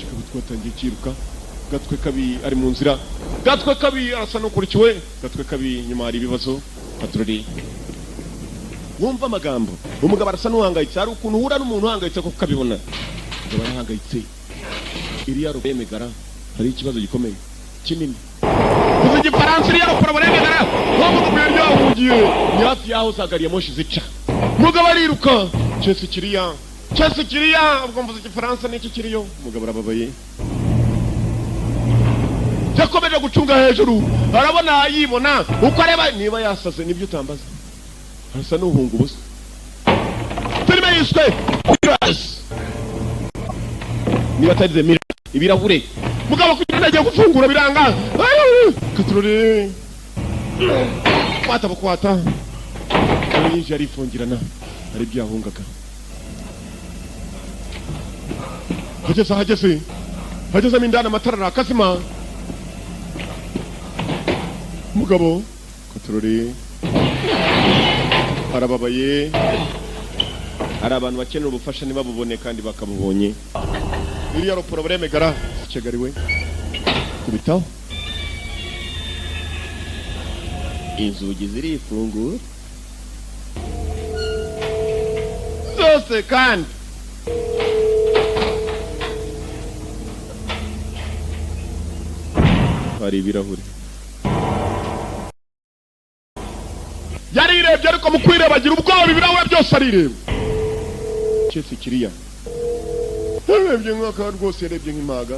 kikaba twatangiye kiruka. Gatwe kabi ari mu nzira, gatwe kabi arasa n'ukurikiwe, gatwe kabi nyuma hari ibibazo. Patroli wumva amagambo, umugabo arasa n'uhangayitse. Hari ukuntu uhura n'umuntu uhangayitse ko kabibona, umugabo arahangayitse. Iriya rubemegara hari ikibazo gikomeye kinini. Uzi igifaransa iriya rubemegara wumva umwanya yahugiye ni hafi yaho zagariye moshi zica. Umugabo ariruka, Chese kiriya ubwo mvuze igifaransa n'iki kiriyo. Umugabo arababaye, yakomeje gucunga hejuru, arabona yibona uko areba niba yasaze nibyo utambaza. Arasa n'uhunga ubusa. Filime yiswe Mirrors. Niba atari the mirror ibirahure. Mugabo kugenda agiye gufungura biranga. Katroli kwata bukwata yinjira arifungirana ari byahungaga. Hageze mindana amatara nakazima. Mugabo Katroli arababaye. Hari abantu bakenera ubufasha ntibabubone kandi bakabubonye. Iriya rubemegara gara kigariwe kubitaho. Inzugi zirifungura zose kandi hari ibirahure. Yarirebye ariko mu kwireba agira ubwoba, ibirahure byose arireba. Chese kiriya yarebye nk'aka rwose, yarebye nk'impaga.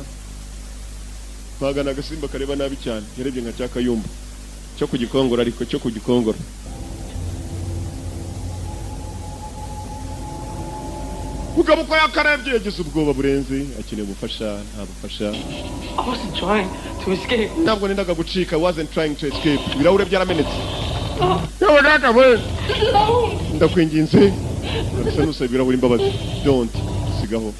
Mpaga n'agasimba kareba nabi cyane, yarebye nka cyakayumba cyo ku gikongoro, ariko cyo ku gikongoro. Mugabo ko yakarebye yagize ubwoba burenze, akeneye ubufasha. Nta bufasha. I wasn't trying to escape. Ntabwo nendaga gucika, wasn't trying to escape. Ibirahure byaramenetse. Yewe data we, ndakwinginze arasa n'usaba ibirahure imbabazi. Don't sigaho.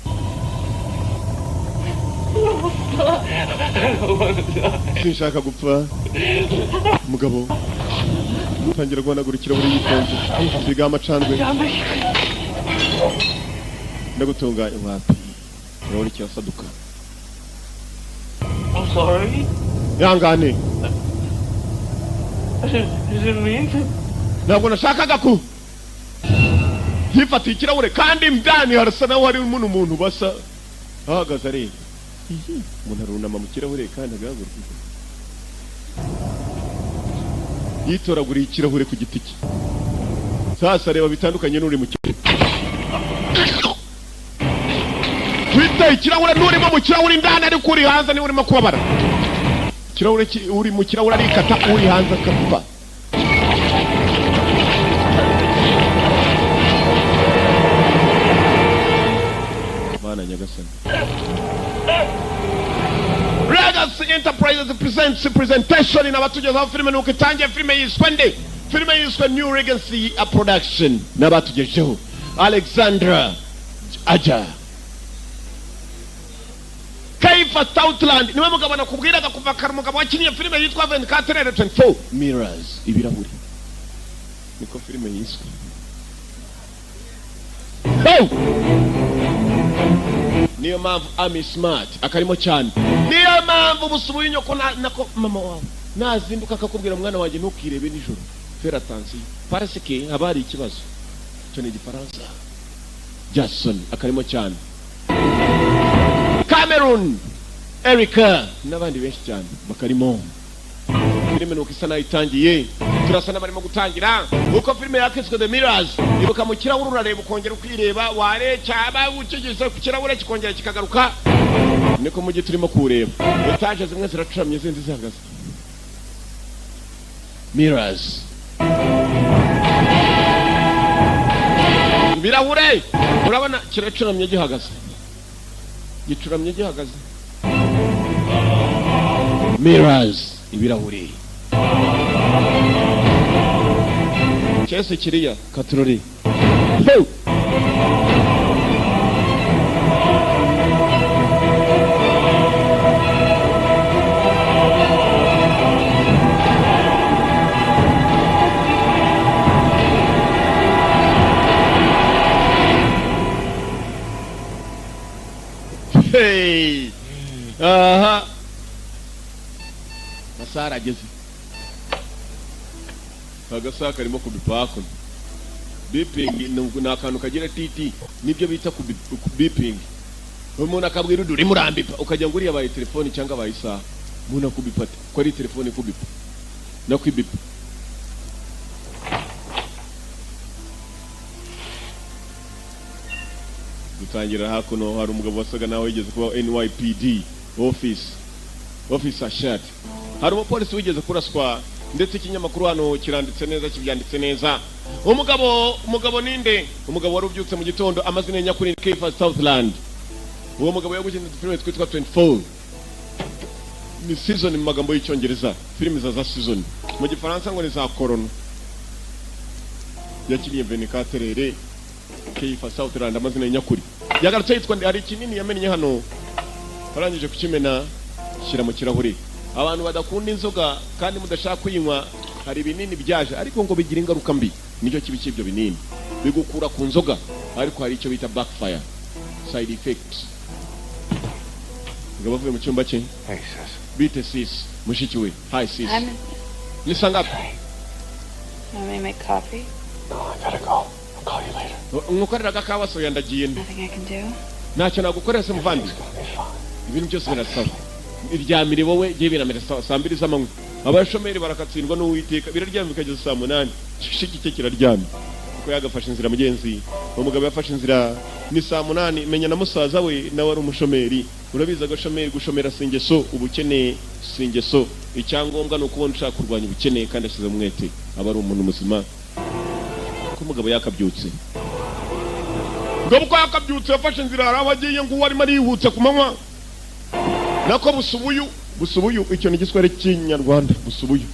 Sinshaka gupfa. Mugabo tangira guhanagura ikirahure yitonze, siga amacandwe. Ndagutunganya wapi ikirahure kirasaduka. I'm sorry. Yangane. I didn't mean to. Ntabwo nashakaga ku hifata ikirahure kandi ndani harasa naho hari umuntu basa ahagaze areba. Umuntu arunama mu kirahure kandi agahaguruka. Yitoragura ikirahure ku giti cye. Sasa reba bitandukanye n'uri mu kirahure. Twite ikirahure n'urimo mu kirahure indani ariko uri hanze ni urimo kubabara. Kirahure uri mu kirahure arikata, uri hanze akapfa. Mana nyagasani. Legacy Enterprises presents presentation in abatugezaho filime nuko itangiye. Filime yiswe nde? Filime yiswe New Regency a production. N'abatugejeho Alexandra Aja, Kaifa Southland. Niwe mugabo nakubwiraga kuva kare, umugabo wakinnye filime yitwa 24 Mirrors ibirahuri. Niko filime yiswe. Niyo mpamvu Ami Smart akarimo cyane. Niyo mpamvu busubuye nyoko nako mama wawe nazinduka akakubwira mwana wanjye ntukirebe nijoro. Fera attention parce que abari ikibazo cyo ni igifaransa. Jason akarimo cyane. Cameroon Erica n'abandi benshi cyane bakarimo. Filime nuko isa nayo itangiye, turasa n'abarimo gutangira. Uko filime yakiswe The Mirrors, ibuka mu kirahure urareba ukongera ukireba, ware cyaba ucigise ku kirahure kikongera kikagaruka. Niko mu gihe turimo kureba etaje zimwe ziracuramye zindi zihagaze. Mirrors ibirahure urabona kiracuramye gihagaze, gicuramye gihagaze. Mirrors ibirahure. Chese kiriya Katroli. Hey. Aha. Masara ageze. Agasa karimo kubipako. Beeping n'akantu kagira titi nibyo bita beeping. Umuntu akabwira uduri murambipa ukajya nguri yabaye telefone cyangwa bayisa. Umuntu akubipata ko ari telefone kubipa. No kwibipa. Dutangira hakuno hari umugabo wasaga nawe yigeze kuba NYPD officer shirt. Hari umupolisi wigeze kuraswa ndetse ikinyamakuru hano kiranditse neza kibyanditse neza. Umugabo ninde? Umugabo wari ubyutse mu gitondo amazina nyakuri ni Kiefer Sutherland. Uwo mugabo yagukinze filime twitwa 24. Ni season mu magambo y'icyongereza. Filime za season. Mu gifaransa ngo ni za corona. Yakiriye 24 rere. Kiefer Sutherland amazina nyakuri. Yagarutse yitwa hari kinini yamenye hano. Barangije kukimena shyira mu kirahuri. Abantu badakunda inzoga kandi mudashaka kuyinywa hari binini byaje ariko ngo bigira ingaruka mbi. Nicyo kibi cy'ibyo binini. Bigukura ku nzoga ariko hari icyo bita backfire. Side effects. Ngabavuye mu cyumba cye. Hey sis. Bite sis. Mushiki we. Hi sis. Ni sangapi? Want me to make coffee? No, I gotta go. I'll call you later. Umukorera gakawa so yandagiye. Nothing I can do? Ntacyo nagukorera se muvandi. It's gonna be fine. Ibintu byose birasaba. Iryamire wowe giye biramera saa 2 z'amanywa. Abashomeri barakatsindwa n'uwiteka biraryamye bikageza saa 8. Shiki cye kiraryamye. Uko yagafashe inzira mugenzi. Umugabo yafashe inzira ni saa 8 menya na musaza we nawe ari umushomeri. Urabiza agashomeri gushomera singeso ubukene singeso. Icyangombwa no kubona ushaka kurwanya ubukene kandi ashize umwete. Aba ari umuntu muzima. Ko umugabo yakabyutse. Ngabo ko yakabyutse yafashe inzira arabagiye ngo wari mari yihutse kumanywa. Nako busubuyu icyo ni giswere cy'inyarwanda busubuyu